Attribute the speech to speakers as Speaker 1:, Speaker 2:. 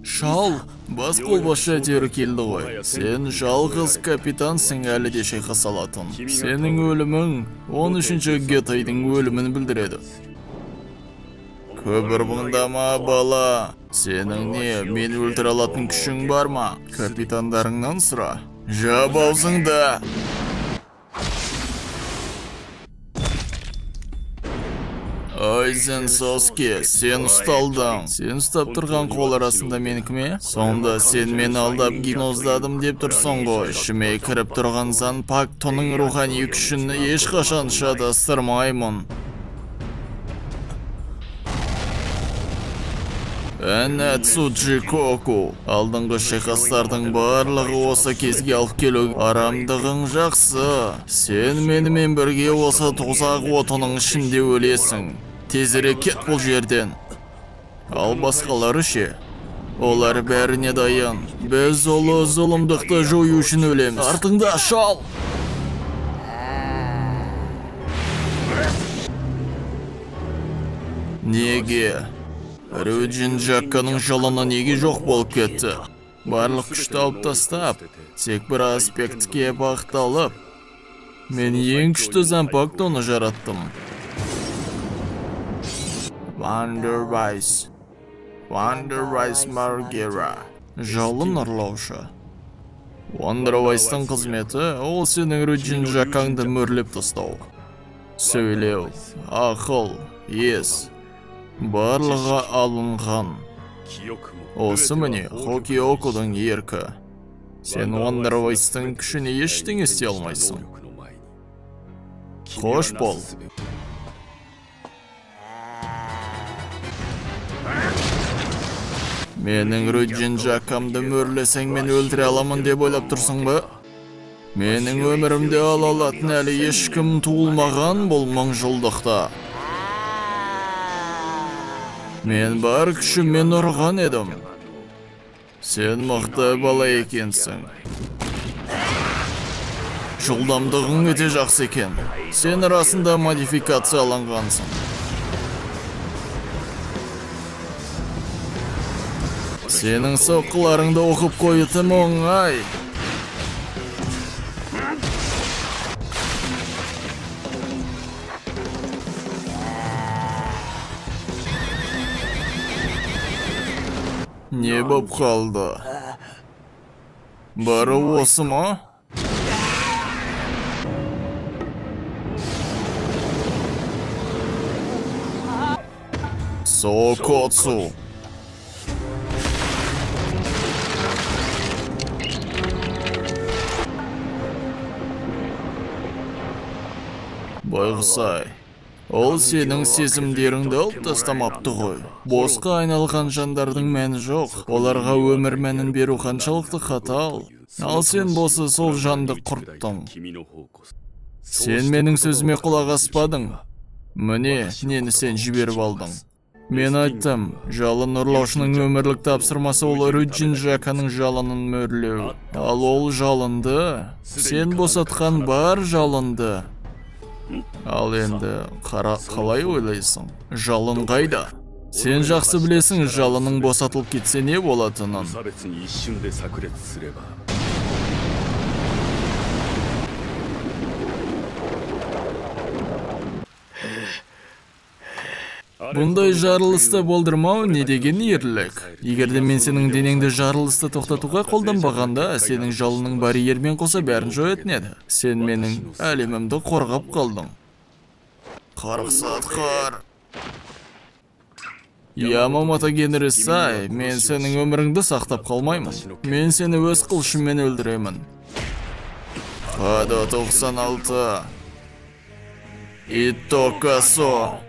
Speaker 1: Шал, бас қолбасшы әтері келді ғой. Сен жалғыз капитансың әлі де шайқа салатын. Сенің өлімің 13-ші Гетайдың өлімін білдіреді. Көбір мұндама, бала. Сенің не, мен өлтіре алатын күшің бар ма? Капитандарыңнан сұра. Жап аузыңды. Айзен Соске, сен ұсталдың. Сен ұстап тұрған қол арасында менікі ме? Сонда сен мені алдап гипноздадым деп тұрсың ғой. Ішіме кіріп тұрған Зан Пактоның рухани күшін ешқашан шатастырмаймын. Әне Цуджикоку, алдыңғы шайқастардың барлығы осы кезге алып келу арамдығың жақсы. Сен менімен бірге осы тозақ отының ішінде өлесің. Тезірек кет бұл жерден. Ал басқалары ше? Олар бәріне дайын. Біз олы зұлымдықты жою үшін өлеміз. Артыңда, шал! Неге? Рюджин Джакканың жалына неге жоқ болып кетті? Барлық күшті алып тастап, тек бір аспектке бағытталып. Мен ең күшті Зан Пактоны жараттым. Вандервайс Маргера. Жалын ұрлаушы. Вандервайстың қызметі, ол сенің Рюджин Джаккаңды мөрлеп тастау. Сөйлеу, ақыл, ес. Барлығы алынған. Осы міне, Хокиокудың еркі. Сен Вандервайстың күшіне ештеңе істей алмайсың. Қош бол. Менің Рюджин Джаккамды мөрлесең мен өлтіре аламын деп ойлап тұрсың ба? Менің өмірімде ала алатын әлі ешкім туылмаған бұл мыңжылдықта. Мен бар күшіммен ұрған едім. Сен мықты бала екенсің. Жылдамдығың өте жақсы екен. Сен расында модификацияланғансың. Сенің соққыларыңды оқып қойытым оңай. Не боп қалды? Бары осы ма? Сокоцу. Байғысай, ол сенің сезімдеріңді алып тастамапты ғой. Босқа айналған жандардың мәні жоқ. Оларға өмір мәнін беру қаншалықты қатал. Ал сен босы сол жанды құрттың. Сен менің сөзіме құлақ аспадың. Міне, нені сен жіберіп алдың. Мен айттым, жалын ұрлаушының өмірлік тапсырмасы ол Рюджин Джакканың жалынын мөрлеу. Ал ол жалынды, сен босатқан бар жалынды. Ал енді қалай ойлайсың? Жалын қайда? Сен жақсы білесің, жалының босатылып кетсе не болатынын. Бұндай жарылысты болдырмау не деген ерлік? Егерде мен сенің денеңді жарылысты тоқтатуға қолданбағанда, сенің жалының барьермен қоса бәрін жоятын еді. Сен менің әлемімді қорғап қалдың. Қарықсатқар. Ямамата Генрисай, мен сенің өміріңді сақтап қалмаймын. Мен сені өз қылышыммен өлдіремін. Хада 96. Итокасо.